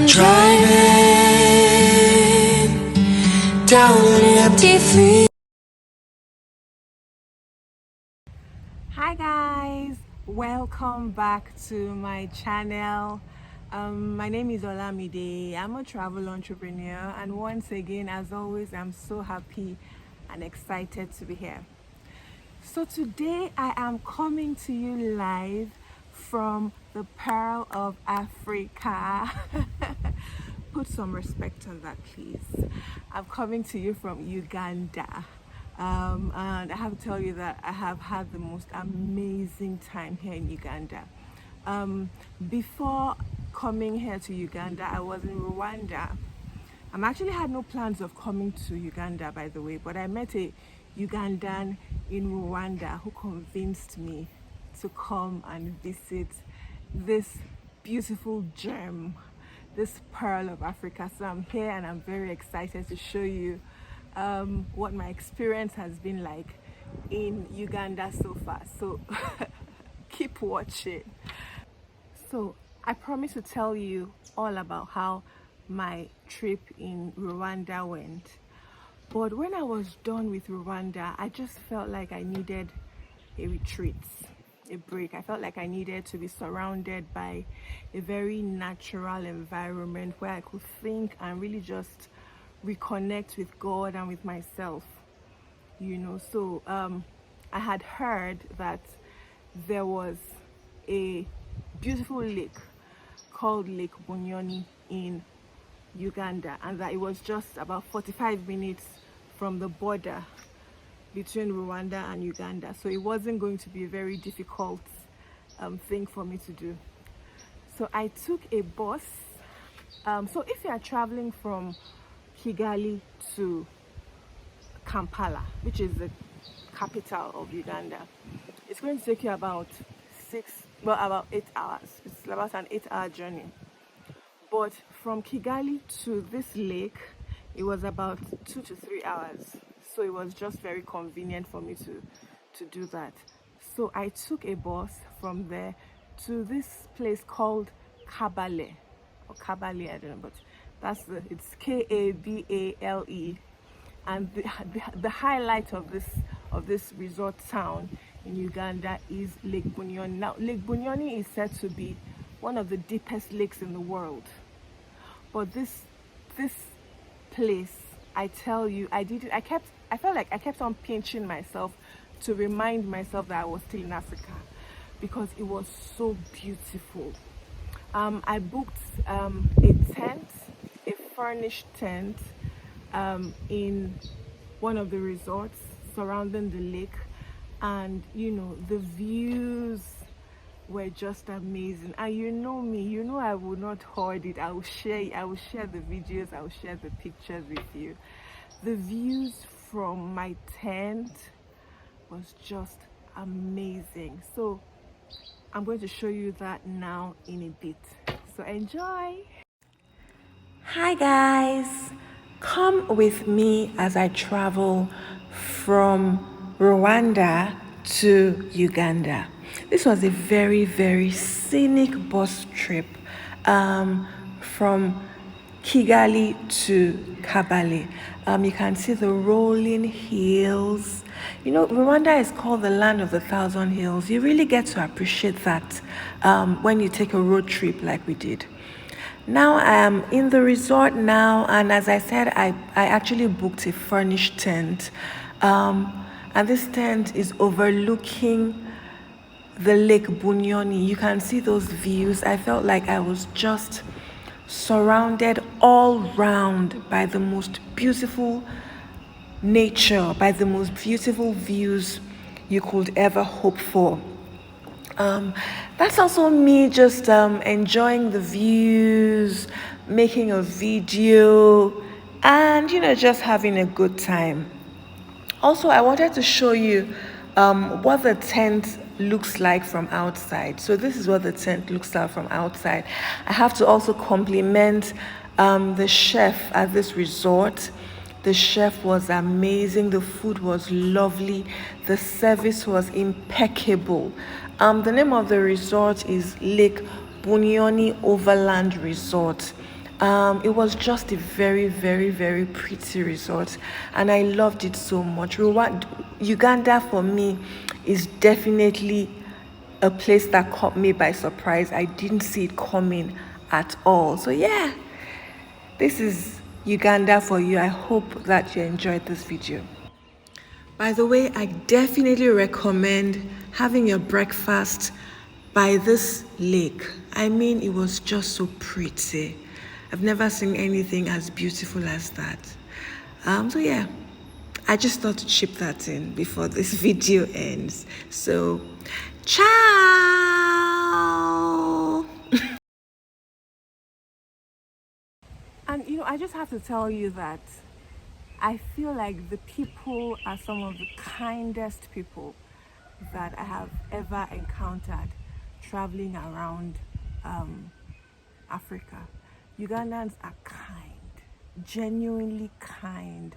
Driving down an empty freeway. Hi guys, welcome back to my channel. My name is Olamide. I'm a travel entrepreneur, and once again, as always, I'm so happy and excited to be here. So today I am coming to you live from the Pearl of Africa. Put some respect on that, please. I'm coming to you from Uganda. And I have to tell you that I have had the most amazing time here in Uganda. Before coming here to Uganda, I was in Rwanda. I actually had no plans of coming to Uganda, by the way, but I met a Ugandan in Rwanda who convinced me to come and visit this beautiful gem, this pearl of Africa. So I'm here and I'm very excited to show you what my experience has been like in Uganda so far. So keep watching. So I promise to tell you all about how my trip in Rwanda went. But when I was done with Rwanda, I just felt like I needed a retreat, a break. I felt like I needed to be surrounded by a very natural environment where I could think and really just reconnect with God and with myself, you know. So I had heard that there was a beautiful lake called Lake Bunyoni in Uganda, and that it was just about 45 minutes from the border between Rwanda and Uganda, so it wasn't going to be a very difficult thing for me to do. So I took a bus. So if you are traveling from Kigali to Kampala, which is the capital of Uganda, it's going to take you about about 8 hours. It's about an 8-hour journey. But from Kigali to this lake, it was about 2 to 3 hours. So it was just very convenient for me to do that. So I took a bus from there to this place called Kabale, or Kabale, I don't know, but it's Kabale. And the highlight of this resort town in Uganda is Lake Bunyoni. Now, Lake Bunyoni is said to be one of the deepest lakes in the world. But this place, I tell you, I felt like I kept on pinching myself to remind myself that I was still in Africa, because it was so beautiful. I booked a tent, a furnished tent, in one of the resorts surrounding the lake, and you know, the views were just amazing. And you know me, you know I will not hoard it. I will share the videos, I will share the pictures with you. The views from my tent was just amazing. So I'm going to show you that now in a bit. So enjoy. Hi guys, come with me as I travel from Rwanda to Uganda. This was a very, very scenic bus trip from Kigali to Kabale. You can see the rolling hills. You know, Rwanda is called the land of the thousand hills. You really get to appreciate that when you take a road trip like we did. Now I am in the resort now, and as I said, I actually booked a furnished tent. And this tent is overlooking the Lake Bunyoni. You can see those views. I felt like I was just surrounded all round by the most beautiful nature, by the most beautiful views you could ever hope for. That's also me just enjoying the views, making a video, and you know, just having a good time. Also, I wanted to show you what the tent looks like from outside. So this is what the tent looks like from outside. I have to also compliment the chef at this resort. The chef was amazing. The food was lovely. The service was impeccable. The name of the resort is Lake Bunyoni Overland Resort. It was just a very, very, very pretty resort, and I loved it so much. Uganda for me is definitely a place that caught me by surprise. I didn't see it coming at all. So yeah, this is Uganda for you. I hope that you enjoyed this video. By the way, I definitely recommend having your breakfast by this lake. I mean, it was just so pretty. I've never seen anything as beautiful as that. So yeah, I just thought to chip that in before this video ends. So, ciao! And I just have to tell you that I feel like the people are some of the kindest people that I have ever encountered traveling around Africa. Ugandans are kind, genuinely kind,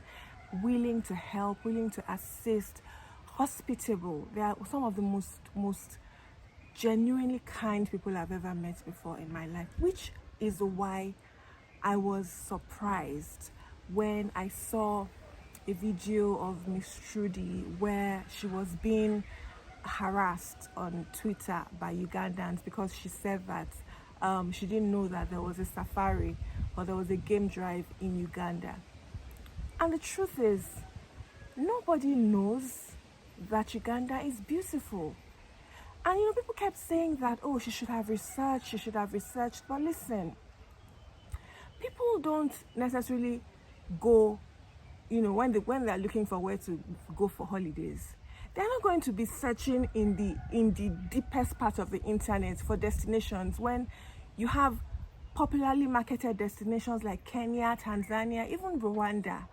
willing to help, willing to assist, hospitable. They are some of the most genuinely kind people I've ever met before in my life, which is why I was surprised when I saw a video of Miss Trudy where she was being harassed on Twitter by Ugandans because she said that she didn't know that there was a safari or there was a game drive in Uganda. And the truth is, nobody knows that Uganda is beautiful. And people kept saying that, oh, she should have researched. But listen, people don't necessarily go, when they're looking for where to go for holidays. They're not going to be searching in the deepest part of the internet for destinations when you have popularly marketed destinations like Kenya, Tanzania, even Rwanda.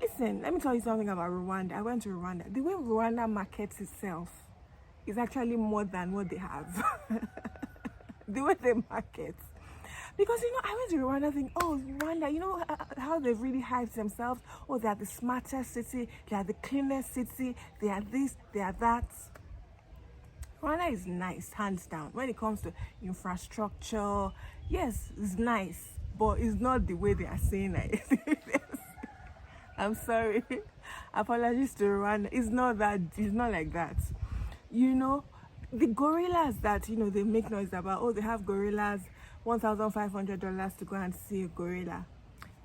Listen, let me tell you something about Rwanda. I went to Rwanda. The way Rwanda markets itself is actually more than what they have. The way they market. Because, I went to Rwanda thinking, oh, Rwanda, how they've really hyped themselves. Oh, they are the smartest city. They are the cleanest city. They are this, they are that. Rwanda is nice, hands down. When it comes to infrastructure, yes, it's nice. But it's not the way they are saying it. I'm sorry. Apologies to Rwanda. It's not like that. The gorillas that, they make noise about, oh, they have gorillas, $1,500 to go and see a gorilla.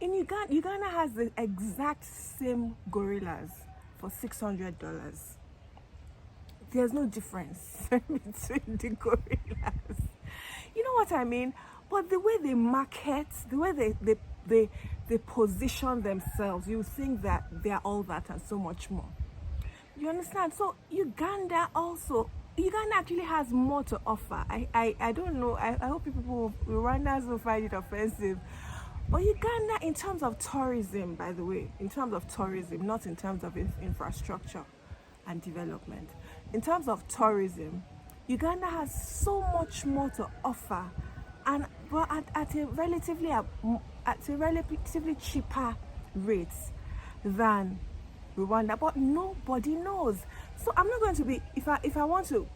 In Uganda has the exact same gorillas for $600. There's no difference between the gorillas. You know what I mean? But the way they market, the way they position themselves, you think that they are all that and so much more. You understand? So Uganda actually has more to offer. I don't know. I hope people, Rwandans, will find it offensive. But Uganda, in terms of tourism, by the way, in terms of tourism, not in terms of infrastructure and development. In terms of tourism, Uganda has so much more to offer, but at a relatively cheaper rate than Rwanda. But nobody knows. So I'm not going to be, if I want to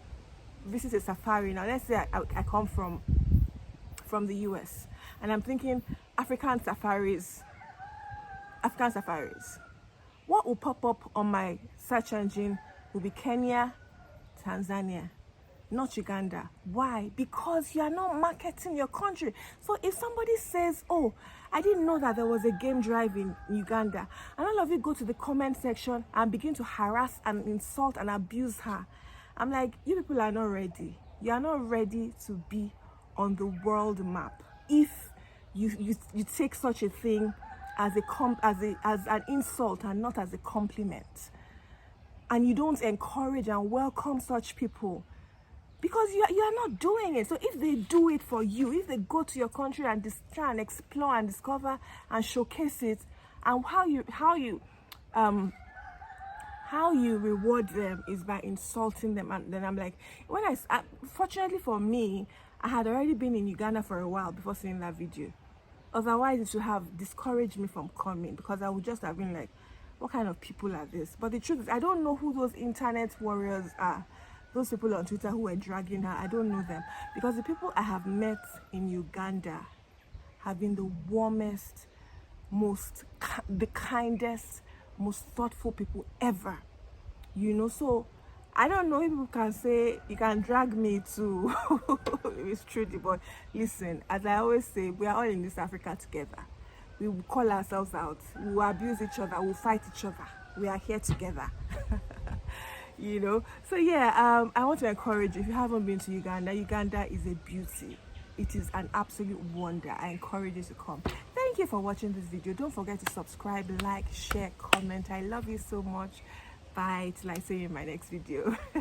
visit a safari now, let's say I come from the US and I'm thinking African safaris, what will pop up on my search engine will be Kenya, Tanzania, not Uganda. Why? Because you are not marketing your country. So if somebody says, oh, I didn't know that there was a game drive in Uganda, and all of you go to the comment section and begin to harass and insult and abuse her, I'm like, you people are not ready. You are not ready to be on the world map if you take such a thing as an insult and not as a compliment, and you don't encourage and welcome such people, because you are not doing it. So if they do it for you, if they go to your country and try and explore and discover and showcase it, and how you reward them is by insulting them. And then I'm like, fortunately for me, I had already been in Uganda for a while before seeing that video. Otherwise, it would have discouraged me from coming, because I would just have been like, what kind of people are this? But the truth is, I don't know who those internet warriors are. Those people on Twitter who were dragging her, I don't know them. Because the people I have met in Uganda have been the warmest, the kindest, most thoughtful people ever. So I don't know if people can say, you can drag me to it's truly, but listen, as I always say, we are all in this Africa together. We will call ourselves out, we will abuse each other, we will fight each other. We are here together. So yeah, I want to encourage you, if you haven't been to Uganda is a beauty. It is an absolute wonder. I encourage you to come. Thank you for watching this video. Don't forget to subscribe, like, share, comment. I love you so much. Bye till I see you in my next video.